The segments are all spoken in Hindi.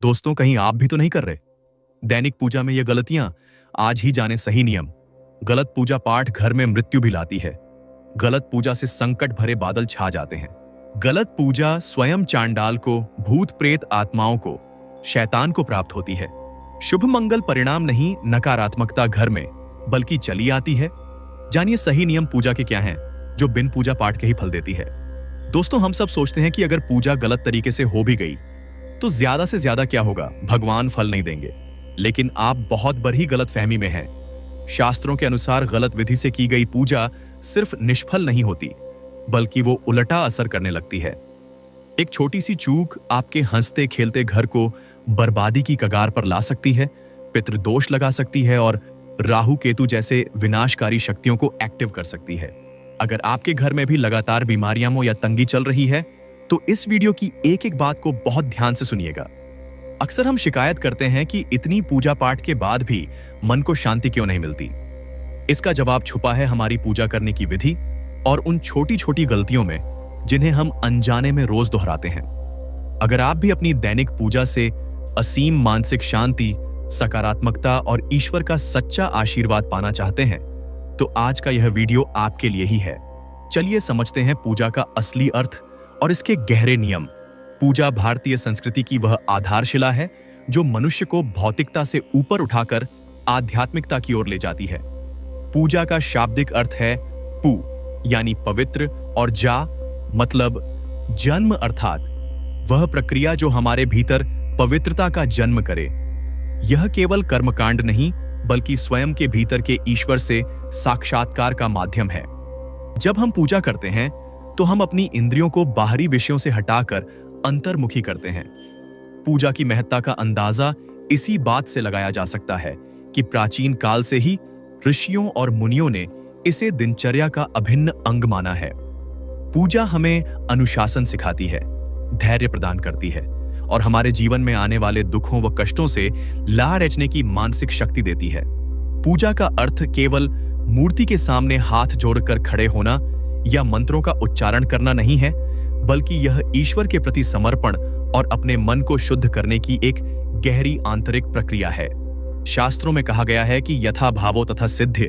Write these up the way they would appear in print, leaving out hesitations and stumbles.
दोस्तों, कहीं आप भी तो नहीं कर रहे? दैनिक पूजा में ये गलतियां आज ही जाने सही नियम। गलत पूजा पाठ घर में मृत्यु भी लाती है। गलत पूजा से संकट भरे बादल छा जाते हैं। गलत पूजा स्वयं चांडाल को, भूत प्रेत आत्माओं को, शैतान को प्राप्त होती है। शुभ मंगल परिणाम नहीं, नकारात्मकता घर में बल्कि चली आती है। जानिए सही नियम पूजा के क्या हैं, जो बिन पूजा पाठ के ही फल देती है। दोस्तों, हम सब सोचते हैं कि अगर पूजा गलत तरीके से हो भी गई तो ज्यादा से ज्यादा क्या होगा, भगवान फल नहीं देंगे। लेकिन आप बहुत बड़ी गलतफहमी में हैं। शास्त्रों के अनुसार गलत विधि से की गई पूजा सिर्फ निष्फल नहीं होती, बल्कि वो उल्टा असर करने लगती है। एक छोटी सी चूक आपके हंसते खेलते घर को बर्बादी की कगार पर ला सकती है, पितृदोष लगा सकती है और राहु केतु जैसे विनाशकारी शक्तियों को एक्टिव कर सकती है। अगर आपके घर में भी लगातार बीमारियां या तंगी चल रही है तो इस वीडियो की एक एक बात को बहुत ध्यान से सुनिएगा। अक्सर हम शिकायत करते हैं कि इतनी पूजा पाठ के बाद भी मन को शांति क्यों नहीं मिलती। इसका जवाब छुपा है हमारी पूजा करने की विधि और उन छोटी छोटी गलतियों में जिन्हें हम अनजाने में रोज दोहराते हैं। अगर आप भी अपनी दैनिक पूजा से असीम मानसिक शांति, सकारात्मकता और ईश्वर का सच्चा आशीर्वाद पाना चाहते हैं तो आज का यह वीडियो आपके लिए ही है। चलिए समझते हैं पूजा का असली अर्थ और इसके गहरे नियम। पूजा भारतीय संस्कृति की वह आधारशिला है जो मनुष्य को भौतिकता से ऊपर उठाकर आध्यात्मिकता की ओर ले जाती है। पूजा का शाब्दिक अर्थ है पू यानी पवित्र और जा मतलब जन्म, अर्थात वह प्रक्रिया जो हमारे भीतर पवित्रता का जन्म करे। यह केवल कर्मकांड नहीं बल्कि स्वयं के भीतर के ईश्वर से साक्षात्कार का माध्यम है। जब हम पूजा करते हैं तो हम अपनी इंद्रियों को बाहरी विषयों से हटाकर अंतर्मुखी करते हैं। पूजा की महत्ता का अंदाजा इसी बात से लगाया जा सकता है कि प्राचीन काल से ही ऋषियों और मुनियों ने इसे दिनचर्या का अभिन्न अंग माना है। पूजा हमें अनुशासन सिखाती है, धैर्य प्रदान करती है और हमारे जीवन में आने वाले दुखों व कष्टों से ला रचने की मानसिक शक्ति देती है। पूजा का अर्थ केवल मूर्ति के सामने हाथ जोड़कर खड़े होना या मंत्रों का उच्चारण करना नहीं है, बल्कि यह ईश्वर के प्रति समर्पण और अपने मन को शुद्ध करने की एक गहरी आंतरिक प्रक्रिया है। शास्त्रों में कहा गया है कि यथा भावो तथा सिद्धि,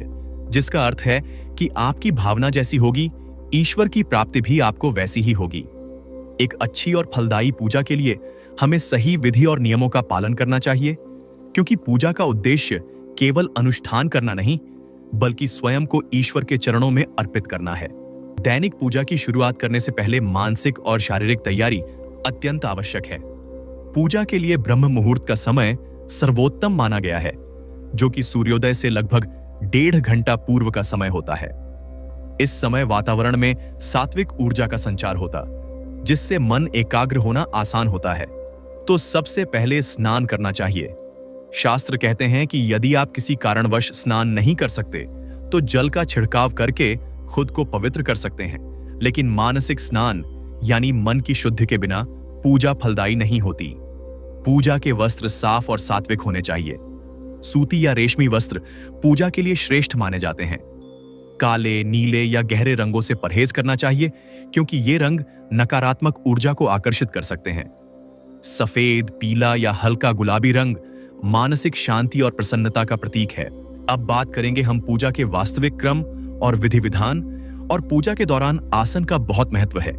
जिसका अर्थ है कि आपकी भावना जैसी होगी, ईश्वर की प्राप्ति भी आपको वैसी ही होगी। एक अच्छी और फलदायी पूजा के लिए हमें सही विधि और नियमों का पालन करना चाहिए, क्योंकि पूजा का उद्देश्य केवल अनुष्ठान करना नहीं, बल्कि स्वयं को ईश्वर के चरणों में अर्पित करना है। दैनिक पूजा की शुरुआत करने से पहले मानसिक और शारीरिक तैयारी अत्यंत आवश्यक है। पूजा के लिए ब्रह्म मुहूर्त का समय सर्वोत्तम माना गया है, जो कि सूर्योदय से लगभग 1.5 घंटा पूर्व का समय होता है। इस समय वातावरण में सात्विक ऊर्जा का संचार होता, जिससे मन एकाग्र होना आसान होता है। तो सबसे पहले स्नान करना चाहिए। शास्त्र कहते हैं कि यदि आप किसी कारणवश स्नान नहीं कर सकते तो जल का छिड़काव करके खुद को पवित्र कर सकते हैं, लेकिन मानसिक स्नान यानी मन की शुद्धि के बिना पूजा फलदायी नहीं होती। पूजा के वस्त्र साफ और सात्विक होने चाहिए। सूती या रेशमी वस्त्र पूजा के लिए श्रेष्ठ माने जाते हैं। काले, नीले या गहरे रंगों से परहेज करना चाहिए, क्योंकि ये रंग नकारात्मक ऊर्जा को आकर्षित कर सकते हैं। सफेद, पीला या हल्का गुलाबी रंग मानसिक शांति और प्रसन्नता का प्रतीक है। अब बात करेंगे हम पूजा के वास्तविक क्रम और विधि विधान। और पूजा के दौरान आसन का बहुत महत्व है।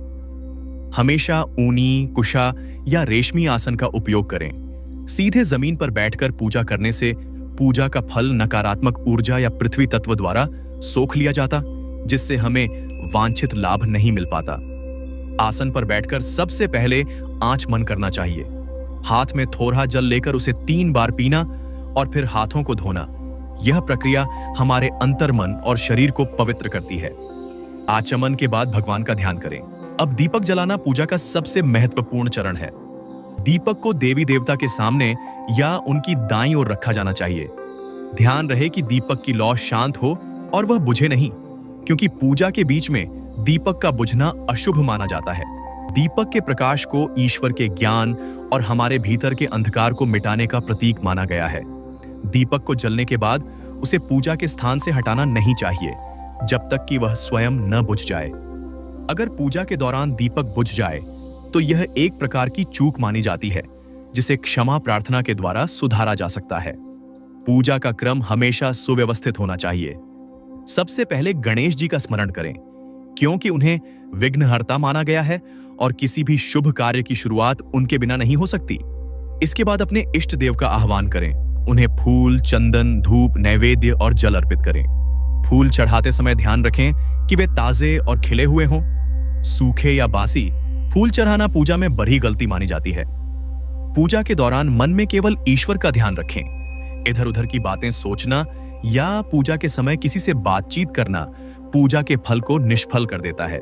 हमेशा ऊनी, कुशा या रेशमी आसन का उपयोग करें। सीधे जमीन पर बैठकर पूजा करने से पूजा का फल नकारात्मक ऊर्जा या पृथ्वी तत्व द्वारा सोख लिया जाता, जिससे हमें वांछित लाभ नहीं मिल पाता। आसन पर बैठकर सबसे पहले आचमन करना चाहिए। हाथ में थोड़ा जल लेकर उसे 3 बार पीना और फिर हाथों को धोना। यह प्रक्रिया हमारे अंतर्मन और शरीर को पवित्र करती है। आचमन के बाद भगवान का ध्यान करें। अब दीपक जलाना पूजा का सबसे महत्वपूर्ण चरण है। दीपक को देवी देवता के सामने या उनकी दाईं ओर रखा जाना चाहिए। ध्यान रहे कि दीपक की लौ शांत हो और वह बुझे नहीं, क्योंकि पूजा के बीच में दीपक का बुझना अशुभ माना जाता है। दीपक के प्रकाश को ईश्वर के ज्ञान और हमारे भीतर के अंधकार को मिटाने का प्रतीक माना गया है। दीपक को जलने के बाद उसे पूजा के स्थान से हटाना नहीं चाहिए, जब तक कि वह स्वयं न बुझ जाए। अगर पूजा के दौरान दीपक बुझ जाए तो यह एक प्रकार की चूक मानी जाती है, जिसे क्षमा प्रार्थना के द्वारा सुधारा जा सकता है। पूजा का क्रम हमेशा सुव्यवस्थित होना चाहिए। सबसे पहले गणेश जी का स्मरण करें, क्योंकि उन्हें विघ्नहर्ता माना गया है और किसी भी शुभ कार्य की शुरुआत उनके बिना नहीं हो सकती। इसके बाद अपने इष्ट देव का आह्वान करें। उन्हें फूल, चंदन, धूप, नैवेद्य और जल अर्पित करें। फूल चढ़ाते समय ध्यान रखें कि वे ताजे और खिले हुए हों। सूखे या बासी फूल चढ़ाना पूजा में बड़ी गलती मानी जाती है। पूजा के दौरान मन में केवल ईश्वर का ध्यान रखें। इधर उधर की बातें सोचना या पूजा के समय किसी से बातचीत करना पूजा के फल को निष्फल कर देता है।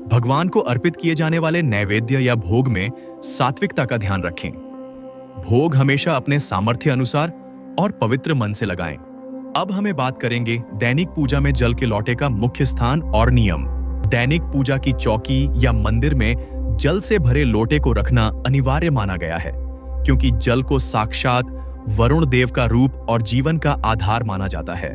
भगवान को अर्पित किए जाने वाले नैवेद्य या भोग में सात्विकता का ध्यान रखें। भोग हमेशा अपने सामर्थ्य अनुसार और पवित्र मन से लगाएं। अब हमें बात करेंगे दैनिक पूजा में जल के लोटे का मुख्य स्थान और नियम। दैनिक पूजा की चौकी या मंदिर में जल से भरे लोटे को रखना अनिवार्य माना गया है, क्योंकि जल को साक्षात वरुण देव का रूप और जीवन का आधार माना जाता है।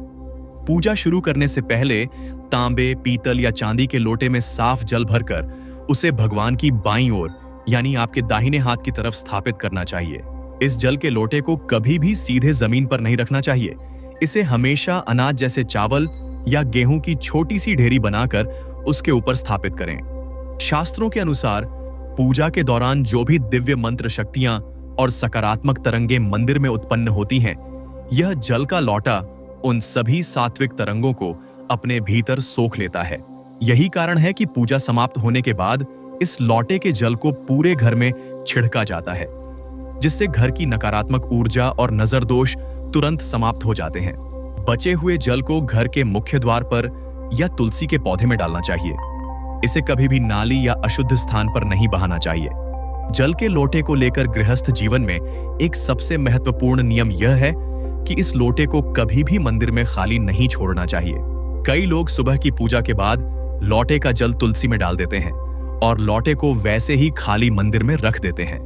पूजा शुरू करने से पहले तांबे, पीतल या चांदी के लोटे में साफ जल भरकर उसे भगवान की बाईं ओर यानी आपके दाहिने हाथ की तरफ स्थापित करना चाहिए। इस जल के लोटे को कभी भी सीधे जमीन पर नहीं रखना चाहिए। इसे हमेशा अनाज जैसे चावल या गेहूं की छोटी सी ढेरी बनाकर उसके ऊपर स्थापित करें। शास्त्रों के अनुसार पूजा के दौरान जो भी दिव्य मंत्र शक्तियां और सकारात्मक तरंगें मंदिर में उत्पन्न होती हैं, यह जल का लौटा उन सभी सात्विक तरंगों को अपने भीतर सोख लेता है। यही कारण है कि पूजा समाप्त होने के बाद इस लौटे के जल को पूरे घर में छिड़का जाता है, जिससे घर की नकारात्मक ऊर्जा और नजर दोष तुरंत समाप्त हो जाते हैं। बचे हुए जल को घर के मुख्य द्वार पर या तुलसी के पौधे में डालना चाहिए। इसे कभी भी नाली या अशुद्ध स्थान पर नहीं बहाना चाहिए। जल के लोटे को लेकर गृहस्थ जीवन में एक सबसे महत्वपूर्ण नियम यह है कि इस लोटे को कभी भी मंदिर में खाली नहीं छोड़ना चाहिए। कई लोग सुबह की पूजा के बाद लोटे का जल तुलसी में डाल देते हैं और लोटे को वैसे ही खाली मंदिर में रख देते हैं,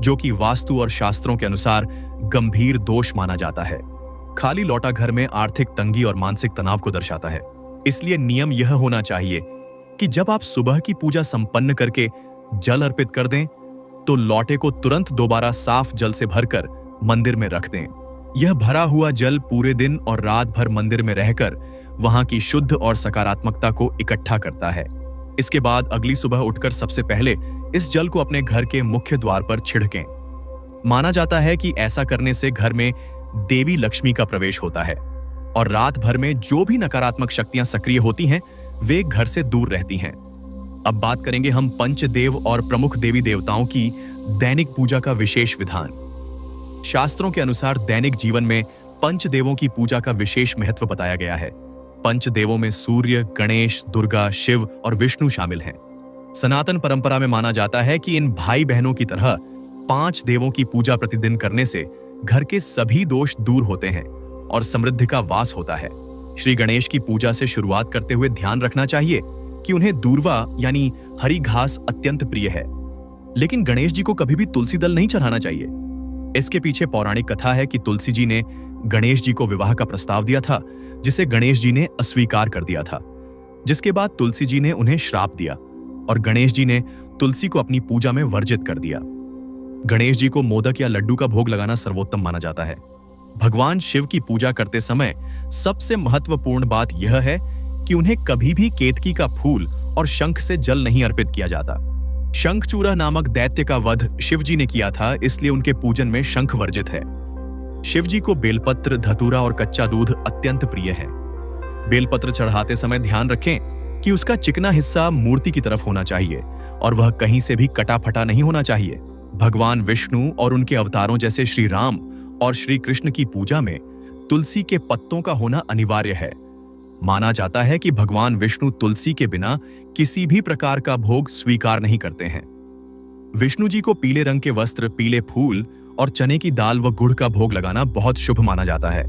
जो कि वास्तु और शास्त्रों के अनुसार गंभीर दोष माना जाता है। खाली लोटा घर में आर्थिक तंगी और मानसिक तनाव को दर्शाता है। इसलिए नियम यह होना चाहिए कि जब आप सुबह की पूजा संपन्न करके जल अर्पित कर दें, तो लोटे को तुरंत दोबारा साफ जल से भरकर मंदिर में रख दें। यह भरा हुआ जल पूरे दिन और रात भर मंदिर में रहकर वहां की शुद्ध और सकारात्मकता को इकट्ठा करता है। इसके बाद अगली सुबह उठकर सबसे पहले इस जल को अपने घर के मुख्य द्वार पर छिड़कें। माना जाता है कि ऐसा करने से घर में देवी लक्ष्मी का प्रवेश होता है और रात भर में जो भी नकारात्मक शक्तियां सक्रिय होती हैं, वे घर से दूर रहती हैं। अब बात करेंगे हम पंचदेव और प्रमुख देवी देवताओं की दैनिक पूजा का विशेष विधान। शास्त्रों के अनुसार दैनिक जीवन में पंचदेवों की पूजा का विशेष महत्व बताया गया है। पंचदेवों में सूर्य, गणेश, दुर्गा, शिव और विष्णु शामिल हैं। सनातन परंपरा में माना जाता है कि इन भाई बहनों की तरह 5 देवों की पूजा प्रतिदिन करने से घर के सभी दोष दूर होते हैं और समृद्धि का वास होता है। श्री गणेश की पूजा से शुरुआत करते हुए ध्यान रखना चाहिए कि उन्हें दूर्वा यानी हरी घास अत्यंत प्रिय है, लेकिन गणेश जी को कभी भी तुलसी दल नहीं चढ़ाना चाहिए। इसके पीछे पौराणिक कथा है कि तुलसी जी ने गणेश जी को विवाह का प्रस्ताव दिया था, जिसे गणेश जी ने अस्वीकार कर दिया था, जिसके बाद तुलसी जी ने उन्हें श्राप दिया और गणेश जी ने तुलसी को अपनी पूजा में वर्जित कर दिया। गणेश जी को मोदक या लड्डू का भोग लगाना सर्वोत्तम माना जाता है। भगवान शिव की पूजा करते समय सबसे महत्वपूर्ण बात यह है कि उन्हें कभी भी केतकी का फूल और शंख से जल नहीं अर्पित किया जाता। शंखचूरा नामक दैत्य का वध शिव जी ने किया था, इसलिए उनके पूजन में शंख वर्जित है। शिव जी को बेलपत्र, धतूरा और कच्चा दूध अत्यंत प्रिय है। बेलपत्र चढ़ाते समय ध्यान रखें कि उसका चिकना हिस्सा मूर्ति की तरफ होना चाहिए और वह कहीं से भी कटा फटा नहीं होना चाहिए। भगवान विष्णु और उनके अवतारों जैसे श्री राम और श्री कृष्ण की पूजा में तुलसी के पत्तों का होना अनिवार्य है। माना जाता है कि भगवान विष्णु तुलसी के बिना किसी भी प्रकार का भोग स्वीकार नहीं करते हैं। विष्णु जी को पीले रंग के वस्त्र, पीले फूल और चने की दाल व गुड़ का भोग लगाना बहुत शुभ माना जाता है।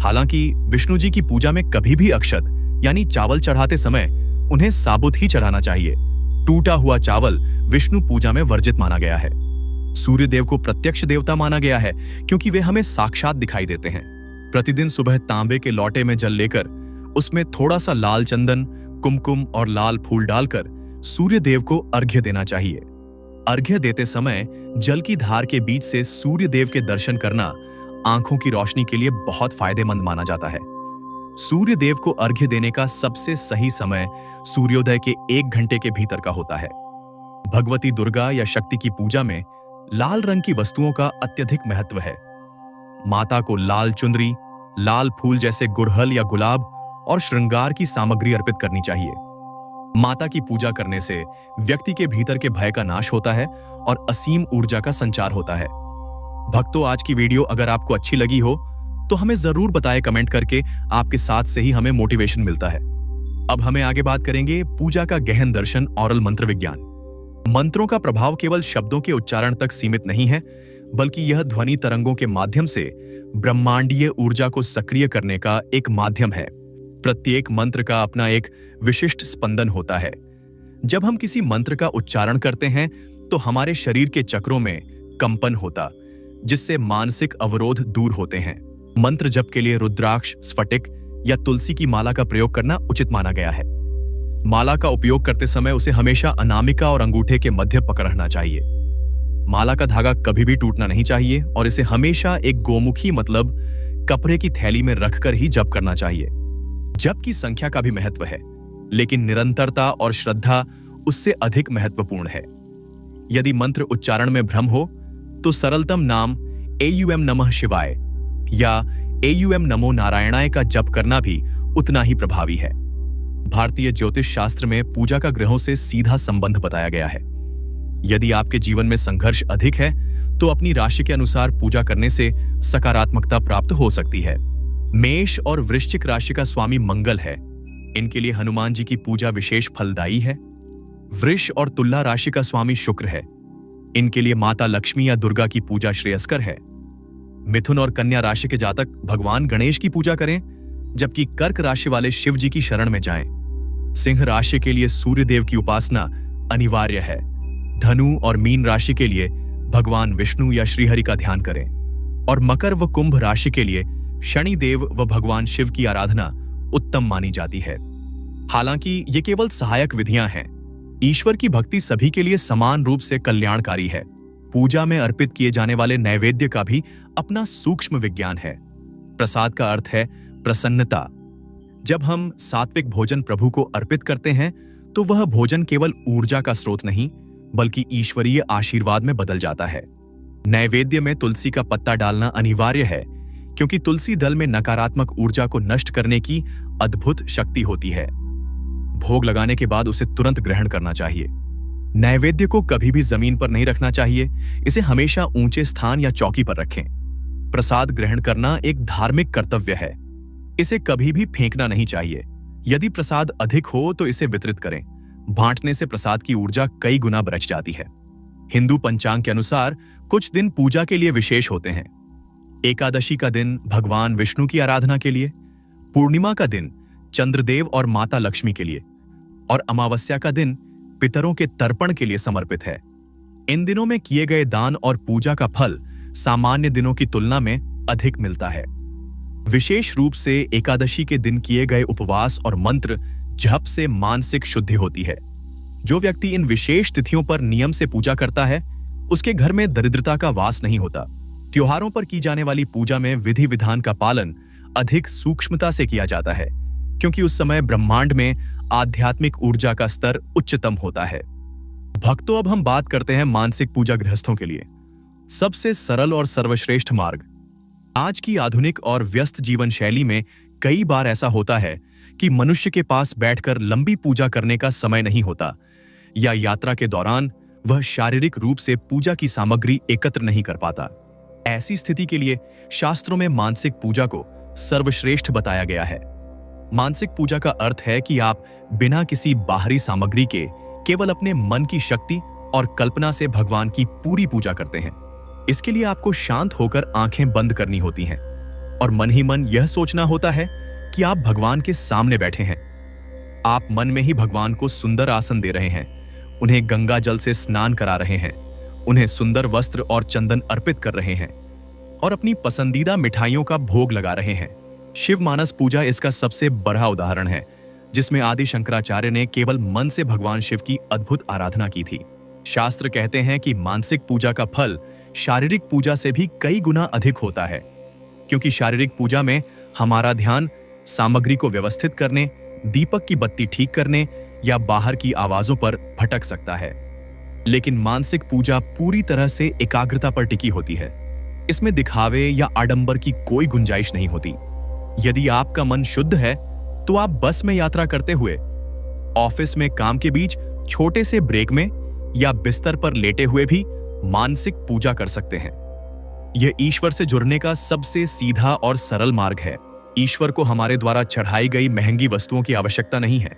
हालांकि विष्णु जी की पूजा में कभी भी अक्षत यानी चावल चढ़ाते समय उन्हें साबुत ही चढ़ाना चाहिए। टूटा हुआ चावल विष्णु पूजा में वर्जित माना गया है। सूर्य देव को प्रत्यक्ष देवता माना गया है, क्योंकि वे हमें साक्षात दिखाई देते हैं। प्रतिदिन सुबह तांबे के लोटे में जल लेकर उसमें थोड़ा सा लाल चंदन, कुमकुम और लाल फूल डालकर सूर्य देव को अर्घ्य देना चाहिए। अर्घ्य देते समय जल की धार के बीच से सूर्य देव के दर्शन करना आंखों की रोशनी के लिए बहुत फायदेमंद माना जाता है। सूर्य देव को अर्घ्य देने का सबसे सही समय सूर्योदय के 1 घंटे के भीतर का होता है। भगवती दुर्गा या शक्ति की पूजा में लाल रंग की वस्तुओं का अत्यधिक महत्व है। माता को लाल चुनरी, लाल फूल जैसे गुड़हल या गुलाब और श्रृंगार की सामग्री अर्पित करनी चाहिए। माता की पूजा करने से व्यक्ति के भीतर के भय का नाश होता है और असीम ऊर्जा का संचार होता है। भक्तों, आज की वीडियो अगर आपको अच्छी लगी हो तो हमें जरूर बताएं कमेंट करके। आपके साथ से ही हमें मोटिवेशन मिलता है। अब हमें आगे बात करेंगे पूजा का गहन दर्शन और मंत्र विज्ञान। मंत्रों का प्रभाव केवल शब्दों के उच्चारण तक सीमित नहीं है, बल्कि यह ध्वनि तरंगों के माध्यम से ब्रह्मांडीय ऊर्जा को सक्रिय करने का एक माध्यम है। प्रत्येक मंत्र का अपना एक विशिष्ट स्पंदन होता है। जब हम किसी मंत्र का उच्चारण करते हैं तो हमारे शरीर के चक्रों में कंपन होता, जिससे मानसिक अवरोध दूर होते हैं। मंत्र जप के लिए रुद्राक्ष, स्फटिक या तुलसी की माला का प्रयोग करना उचित माना गया है। माला का उपयोग करते समय उसे हमेशा अनामिका और अंगूठे के मध्य पकड़ना चाहिए। माला का धागा कभी भी टूटना नहीं चाहिए और इसे हमेशा एक गोमुखी मतलब कपड़े की थैली में रखकर ही जप करना चाहिए। जप की संख्या का भी महत्व है, लेकिन निरंतरता और श्रद्धा उससे अधिक महत्वपूर्ण है। यदि मंत्र उच्चारण में भ्रम हो तो सरलतम नाम एयुएम नमः शिवाय या एयुएम नमो नारायणाय का जप करना भी उतना ही प्रभावी है। भारतीय ज्योतिष शास्त्र में पूजा का ग्रहों से सीधा संबंध बताया गया है। यदि आपके जीवन में संघर्ष अधिक है तो अपनी राशि के अनुसार पूजा करने से सकारात्मकता प्राप्त हो सकती है। मेष और वृश्चिक राशि का स्वामी मंगल है। इनके लिए हनुमान जी की पूजा विशेष फलदायी है। वृष और तुला राशि का स्वामी शुक्र है। इनके लिए माता लक्ष्मी या दुर्गा की पूजा श्रेयस्कर है। मिथुन और कन्या राशि के जातक भगवान गणेश की पूजा करें, जबकि कर्क राशि वाले शिव जी की शरण में जाएं। सिंह राशि के लिए सूर्य देव की उपासना अनिवार्य है। धनु और मीन राशि के लिए भगवान विष्णु या श्रीहरि का ध्यान करें और मकर व कुंभ राशि के लिए शनि देव व भगवान शिव की आराधना उत्तम मानी जाती है। हालांकि ये केवल सहायक विधियां हैं। ईश्वर की भक्ति सभी के लिए समान रूप से कल्याणकारी है। पूजा में अर्पित किए जाने वाले नैवेद्य का भी अपना सूक्ष्म विज्ञान है। प्रसाद का अर्थ है प्रसन्नता। जब हम सात्विक भोजन प्रभु को अर्पित करते हैं तो वह भोजन केवल ऊर्जा का स्रोत नहीं, बल्कि ईश्वरीय आशीर्वाद में बदल जाता है। नैवेद्य में तुलसी का पत्ता डालना अनिवार्य है, क्योंकि तुलसी दल में नकारात्मक ऊर्जा को नष्ट करने की अद्भुत शक्ति होती है। भोग लगाने के बाद उसे तुरंत ग्रहण करना चाहिए। नैवेद्य को कभी भी जमीन पर नहीं रखना चाहिए, इसे हमेशा ऊंचे स्थान या चौकी पर रखें। प्रसाद ग्रहण करना एक धार्मिक कर्तव्य है। इसे कभी भी फेंकना नहीं चाहिए। यदि प्रसाद अधिक हो तो इसे वितरित करें। बांटने से प्रसाद की ऊर्जा कई गुना बढ़ जाती है। हिंदू पंचांग के अनुसार कुछ दिन पूजा के लिए विशेष होते हैं। एकादशी का दिन भगवान विष्णु की आराधना के लिए, पूर्णिमा का दिन चंद्रदेव और माता लक्ष्मी के लिए, और अमावस्या का दिन पितरों के तर्पण के लिए समर्पित है। इन दिनों में किए गए दान और पूजा का फल सामान्य दिनों की तुलना में अधिक मिलता है। विशेष रूप से एकादशी के दिन किए गए उपवास और मंत्र जप से मानसिक शुद्धि होती है। जो व्यक्ति इन विशेष तिथियों पर नियम से पूजा करता है, उसके घर में दरिद्रता का वास नहीं होता। त्योहारों पर की जाने वाली पूजा में विधि विधान का पालन अधिक सूक्ष्मता से किया जाता है, क्योंकि उस समय ब्रह्मांड में आध्यात्मिक ऊर्जा का स्तर उच्चतम होता है। भक्तों, अब हम बात करते हैं मानसिक पूजा गृहस्थों के लिए सबसे सरल और सर्वश्रेष्ठ मार्ग। आज की आधुनिक और व्यस्त जीवन शैली में कई बार ऐसा होता है कि मनुष्य के पास बैठकर लंबी पूजा करने का समय नहीं होता, या यात्रा के दौरान वह शारीरिक रूप से पूजा की सामग्री एकत्र नहीं कर पाता। ऐसी स्थिति के लिए शास्त्रों में मानसिक पूजा को सर्वश्रेष्ठ बताया गया है। मानसिक पूजा का अर्थ है कि आप बिना किसी बाहरी सामग्री के केवल अपने मन की शक्ति और कल्पना से भगवान की पूरी पूजा करते हैं। इसके लिए आपको शांत होकर आंखें बंद करनी होती हैं और मन ही मन यह सोचना होता है कि आप भगवान के सामने बैठे हैं। आप मन में ही भगवान को सुंदर आसन दे रहे हैं, उन्हें गंगा जल से स्नान करा रहे हैं, उन्हें सुंदर वस्त्र और चंदन अर्पित कर रहे हैं और अपनी पसंदीदा मिठाइयों का भोग लगा रहे हैं। शिव मानस पूजा इसका सबसे बड़ा उदाहरण है, जिसमें आदि शंकराचार्य ने केवल मन से भगवान शिव की अद्भुत आराधना की थी। शास्त्र कहते हैं कि मानसिक पूजा का फल शारीरिक पूजा से भी कई गुना अधिक होता है, क्योंकि शारीरिक पूजा में हमारा ध्यान सामग्री को व्यवस्थित करने, दीपक की बत्ती ठीक करने या बाहर की आवाजों पर भटक सकता है। लेकिन मानसिक पूजा पूरी तरह से एकाग्रता पर टिकी होती है। इसमें दिखावे या आडंबर की कोई गुंजाइश नहीं होती। यदि आपका मन शुद्ध है तो आप बस में यात्रा करते हुए, ऑफिस में काम के बीच छोटे से ब्रेक में या बिस्तर पर लेटे हुए भी मानसिक पूजा कर सकते हैं। यह ईश्वर से जुड़ने का सबसे सीधा और सरल मार्ग है। ईश्वर को हमारे द्वारा चढ़ाई गई महंगी वस्तुओं की आवश्यकता नहीं है।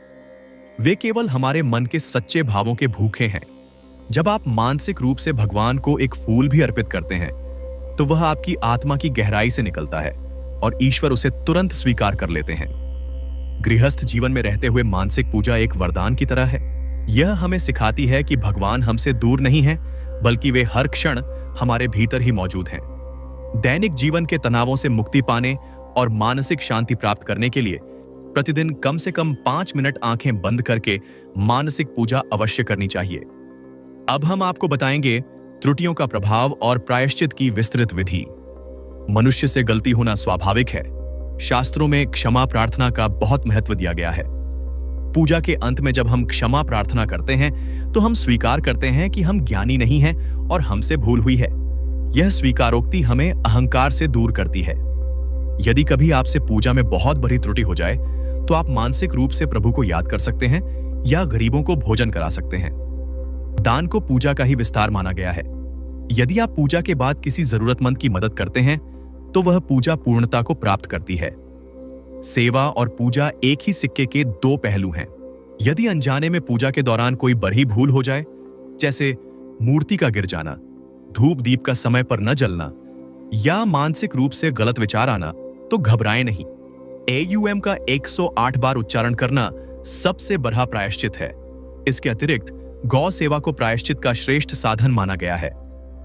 वे केवल हमारे मन के सच्चे भावों के भूखे हैं। जब आप मानसिक रूप से भगवान को एक फूल भी अर्पित करते हैं तो वह आपकी आत्मा की गहराई से निकलता है और ईश्वर उसे तुरंत स्वीकार कर लेते हैं। गृहस्थ जीवन में रहते हुए मानसिक पूजा एक वरदान की तरह है। यह हमें सिखाती है कि भगवान हमसे दूर नहीं है, बल्कि वे हर क्षण हमारे भीतर ही मौजूद हैं। दैनिक जीवन के तनावों से मुक्ति पाने और मानसिक शांति प्राप्त करने के लिए प्रतिदिन कम से कम 5 मिनट आंखें बंद करके मानसिक पूजा अवश्य करनी चाहिए। अब हम आपको बताएंगे त्रुटियों का प्रभाव और प्रायश्चित की विस्तृत विधि। मनुष्य से गलती होना स्वाभाविक है। शास्त्रों में क्षमा प्रार्थना का बहुत महत्व दिया गया है। पूजा के अंत में जब हम क्षमा प्रार्थना करते हैं तो हम स्वीकार करते हैं कि हम ज्ञानी नहीं हैं और हमसे भूल हुई है। यह स्वीकारोक्ति हमें अहंकार से दूर करती है। यदि कभी आपसे पूजा में बहुत बड़ी त्रुटि हो जाए तो आप मानसिक रूप से प्रभु को याद कर सकते हैं या गरीबों को भोजन करा सकते हैं। दान को पूजा का ही विस्तार माना गया है। यदि आप पूजा के बाद किसी जरूरतमंद की मदद करते हैं तो वह पूजा पूर्णता को प्राप्त करती है। सेवा और पूजा एक ही सिक्के के दो पहलू हैं। यदि अनजाने में पूजा के दौरान कोई बड़ी भूल हो जाए, जैसे मूर्ति का गिर जाना, धूप दीप का समय पर न जलना या मानसिक रूप से गलत विचार आना, तो घबराएं नहीं। AUM का 108 बार उच्चारण करना सबसे बड़ा प्रायश्चित है। इसके अतिरिक्त गौ सेवा को प्रायश्चित का श्रेष्ठ साधन माना गया है।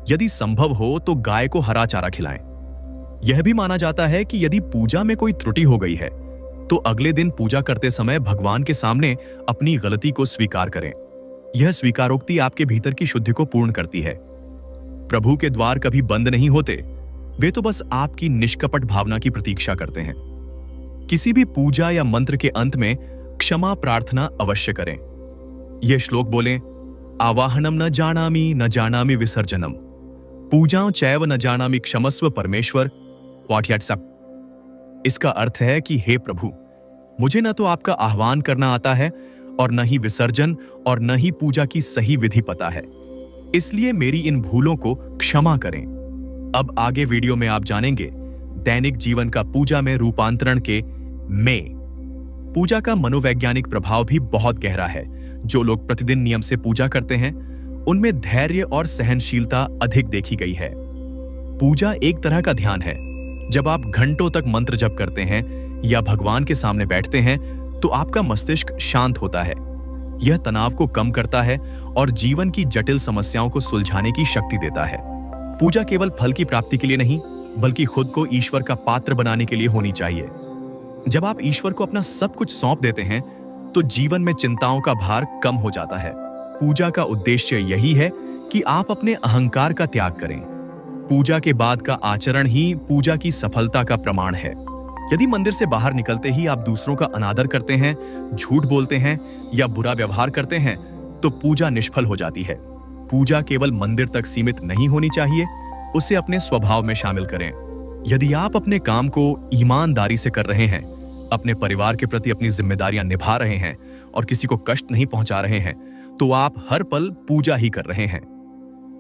यदि संभव हो तो गाय को हरा चारा खिलाएं। यह भी माना जाता है कि यदि पूजा में कोई त्रुटि हो गई है तो अगले दिन पूजा करते समय भगवान के सामने अपनी गलती को स्वीकार करें। यह स्वीकारोक्ति आपके भीतर की शुद्धि को पूर्ण करती है। प्रभु के द्वार कभी बंद नहीं होते, वे तो बस आपकी निष्कपट भावना की प्रतीक्षा करते हैं। किसी भी पूजा या मंत्र के अंत में क्षमा प्रार्थना अवश्य करें। यह श्लोक बोलें, आवाहनम न जानामि विसर्जनम, पूजाओं चैव न जानामि क्षमस्व परमेश्वर, व्हाट। इसका अर्थ है कि हे प्रभु, मुझे न तो आपका आह्वान करना आता है और न ही विसर्जन और न ही पूजा की सही विधि पता है, इसलिए मेरी इन भूलों को क्षमा करें। अब आगे वीडियो में आप जानेंगे दैनिक जीवन का पूजा में रूपांतरण के में। पूजा का मनोवैज्ञानिक प्रभाव भी बहुत गहरा है। जो लोग प्रतिदिन नियम से पूजा करते हैं उनमें धैर्य और सहनशीलता अधिक देखी गई है। पूजा एक तरह का ध्यान है। जब आप घंटों तक मंत्र जप करते हैं या भगवान के सामने बैठते हैं तो आपका मस्तिष्क शांत होता है। यह तनाव को कम करता है और जीवन की जटिल समस्याओं को सुलझाने की शक्ति देता है। पूजा केवल फल की प्राप्ति के लिए नहीं, बल्कि खुद को ईश्वर का पात्र बनाने के लिए होनी चाहिए। जब आप ईश्वर को अपना सब कुछ सौंप देते हैं तो जीवन में चिंताओं का भार कम हो जाता है। पूजा का उद्देश्य यही है कि आप अपने अहंकार का त्याग करें। पूजा के बाद का आचरण ही पूजा की सफलता का प्रमाण है। यदि मंदिर से बाहर निकलते ही आप दूसरों का अनादर करते हैं, झूठ बोलते हैं या बुरा व्यवहार करते हैं तो पूजा निष्फल हो जाती है। पूजा केवल मंदिर तक सीमित नहीं होनी चाहिए, उसे अपने स्वभाव में शामिल करें। यदि आप अपने काम को ईमानदारी से कर रहे हैं, अपने परिवार के प्रति अपनी जिम्मेदारियां निभा रहे हैं और किसी को कष्ट नहीं पहुंचा रहे हैं, तो आप हर पल पूजा ही कर रहे हैं।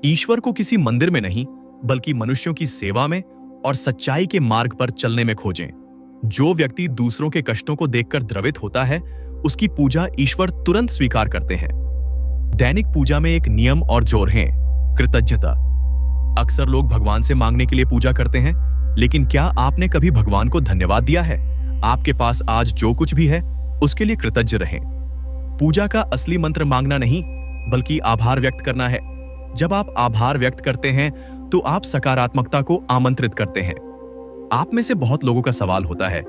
ईश्वर को किसी मंदिर में नहीं, बल्कि मनुष्यों की सेवा में और सच्चाई के मार्ग पर चलने में खोजें। जो व्यक्ति दूसरों के कष्टों को देखकर द्रवित होता है, उसकी पूजा ईश्वर तुरंत स्वीकार करते हैं। दैनिक पूजा में एक नियम और जोर है, कृतज्ञता। अक्सर लोग भगवान से मांगने के लिए पूजा करते हैं, लेकिन क्या आपने कभी भगवान को धन्यवाद दिया है? आपके पास आज जो कुछ भी है उसके लिए कृतज्ञ रहें। पूजा का असली मंत्र मांगना नहीं, बल्कि आभार व्यक्त करना है। जब आप आभार व्यक्त करते हैं तो आप सकारात्मकता को आमंत्रित करते हैं। आप में से बहुत लोगों का सवाल होता है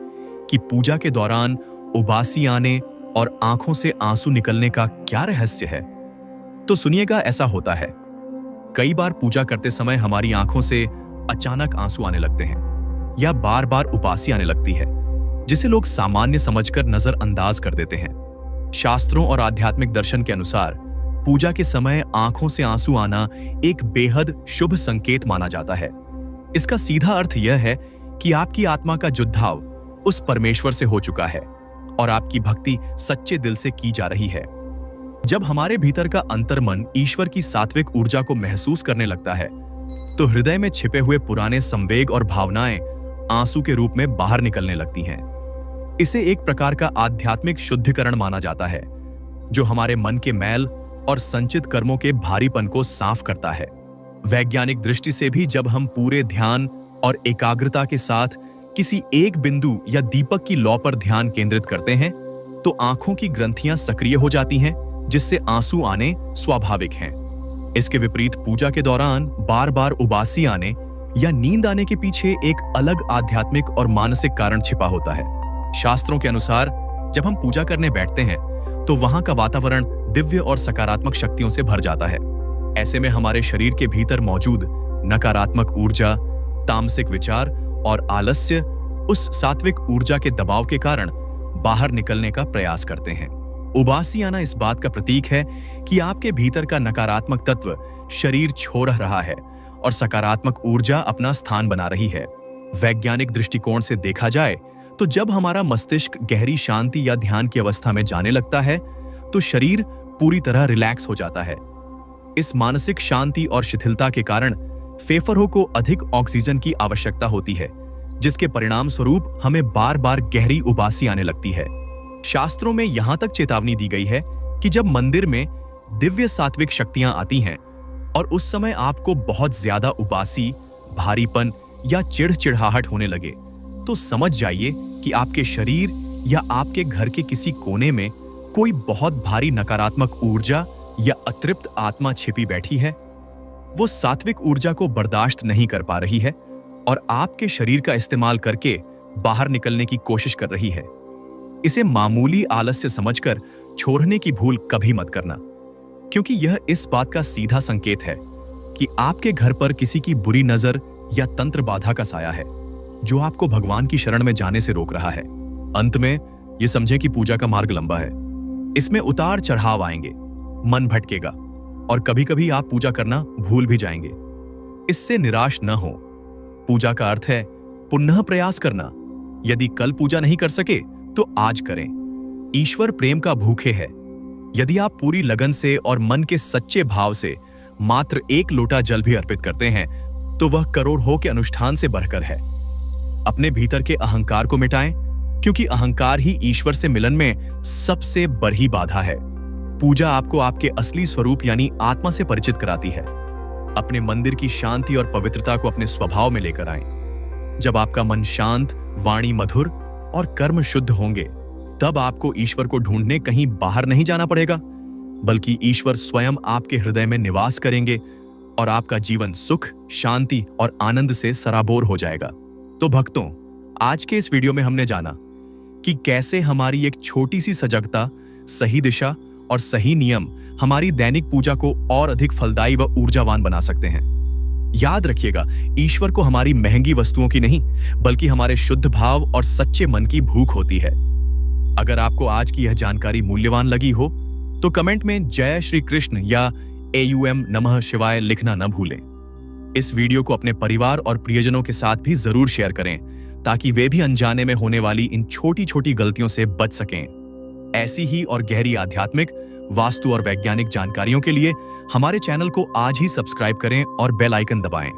कि पूजा के दौरान उबासी आने और आंखों से आंसू निकलने का क्या रहस्य है। तो सुनिएगा, ऐसा होता है। कई बार पूजा करते समय हमारी आंखों से अचानक आंसू आने लगते हैं या बार बार उपासी आने लगती है, जिसे लोग सामान्य समझकर नजरअंदाज कर देते हैं। शास्त्रों और आध्यात्मिक दर्शन के अनुसार पूजा के समय आंखों से आंसू आना एक बेहद शुभ संकेत माना जाता है। इसका सीधा अर्थ यह है कि आपकी आत्मा का जुड़ाव उस परमेश्वर से हो चुका है और आपकी भक्ति सच्चे दिल से की जा रही है। जब हमारे भीतर का अंतर्मन ईश्वर की सात्विक ऊर्जा को महसूस करने लगता है, तो हृदय में छिपे हुए पुराने संवेग और भावनाएं आंसू के रूप में बाहर निकलने लगती हैं। इसे एक प्रकार का आध्यात्मिक शुद्धिकरण माना जाता है, जो हमारे मन के मैल और संचित कर्मों के भारीपन को साफ करता है। वैज्ञानिक दृष्टि से भी जब हम पूरे ध्यान और एकाग्रता के साथ किसी एक बिंदु या दीपक की लौ पर ध्यान केंद्रित करते हैं, तो आंखों की ग्रंथियां सक्रिय हो जाती हैं, जिससे आंसू आने स्वाभाविक हैं। इसके विपरीत पूजा के दौरान बार बार उबासी आने या नींद आने के पीछे एक अलग आध्यात्मिक और मानसिक कारण छिपा होता है। शास्त्रों के अनुसार जब हम पूजा करने बैठते हैं, तो वहां का वातावरण दिव्य और सकारात्मक शक्तियों से भर जाता है। ऐसे में हमारे शरीर के भीतर मौजूद नकारात्मक ऊर्जा, तामसिक विचार और आलस्य उस सात्विक ऊर्जा के दबाव के कारण बाहर निकलने का प्रयास करते हैं। उबासी आना इस बात का प्रतीक है कि आपके भीतर का नकारात्मक तत्व शरीर छोड़ रहा है और सकारात्मक ऊर्जा अपना स्थान बना रही है। वैज्ञानिक दृष्टिकोण से देखा जाए तो जब हमारा मस्तिष्क गहरी शांति या ध्यान की अवस्था में जाने लगता है, तो शरीर पूरी तरह रिलैक्स हो जाता है। इस मानसिक शांति और शिथिलता के कारण फेफड़ों को अधिक ऑक्सीजन की आवश्यकता होती है, जिसके परिणाम स्वरूप हमें बार बार गहरी उबासी आने लगती है। शास्त्रों में यहां तक चेतावनी दी गई है कि जब मंदिर में दिव्य सात्विक शक्तियां आती हैं और उस समय आपको बहुत ज्यादा उबासी, भारीपन या चिड़चिड़ाहट होने लगे, तो समझ जाइए कि आपके शरीर या आपके घर के किसी कोने में कोई बहुत भारी नकारात्मक ऊर्जा या अतृप्त आत्मा छिपी बैठी है। वो सात्विक ऊर्जा को बर्दाश्त नहीं कर पा रही है और आपके शरीर का इस्तेमाल करके बाहर निकलने की कोशिश कर रही है। इसे मामूली आलस्य समझकर छोड़ने की भूल कभी मत करना, क्योंकि यह इस बात का सीधा संकेत है कि आपके घर पर किसी की बुरी नजर या तंत्र बाधा का साया है, जो आपको भगवान की शरण में जाने से रोक रहा है। अंत में यह समझें कि पूजा का मार्ग लंबा है। इसमें उतार चढ़ाव आएंगे, मन भटकेगा और कभी-कभी आप पूजा करना भूल भी जाएंगे। इससे निराश न हो। पूजा का अर्थ है पुनः प्रयास करना। यदि कल पूजा नहीं कर सके तो आज करें। ईश्वर प्रेम का भूखे है। यदि आप पूरी लगन से और मन के सच्चे भाव से मात्र एक लोटा जल भी अर्पित करते हैं, तो वह करोड़ों के अनुष्ठान से बढ़कर है। अपने भीतर के अहंकार को मिटाएं, क्योंकि अहंकार ही ईश्वर से मिलन में सबसे बड़ी बाधा है। पूजा आपको आपके असली स्वरूप यानी आत्मा से परिचित कराती है। अपने मंदिर की शांति और पवित्रता को अपने स्वभाव में लेकर आएं। जब आपका मन शांत, वाणी मधुर और कर्म शुद्ध होंगे, तब आपको ईश्वर को ढूंढने कहीं बाहर नहीं जाना पड़ेगा, बल्कि ईश्वर स्वयं आपके हृदय में निवास करेंगे और आपका जीवन सुख, शांति और आनंद से सराबोर हो जाएगा। तो भक्तों, आज के इस वीडियो में हमने जाना कि कैसे हमारी एक छोटी सी सजगता, सही दिशा और सही नियम हमारी दैनिक पूजा को और अधिक फलदायी व ऊर्जावान बना सकते हैं। याद रखिएगा, ईश्वर को हमारी महंगी वस्तुओं की नहीं, बल्कि हमारे शुद्ध भाव और सच्चे मन की भूख होती है। अगर आपको आज की यह जानकारी मूल्यवान लगी हो, तो कमेंट में जय श्री कृष्ण या AUM नमः शिवाय लिखना न भूलें। इस वीडियो को अपने परिवार और प्रियजनों के साथ भी जरूर शेयर करें, ताकि वे भी अनजाने में होने वाली इन छोटी छोटी गलतियों से बच सकें। ऐसी ही और गहरी आध्यात्मिक, वास्तु और वैज्ञानिक जानकारियों के लिए हमारे चैनल को आज ही सब्सक्राइब करें और बेल आइकन दबाएं।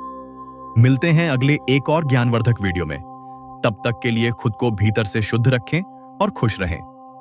मिलते हैं अगले एक और ज्ञानवर्धक वीडियो में। तब तक के लिए खुद को भीतर से शुद्ध रखें और खुश रहें।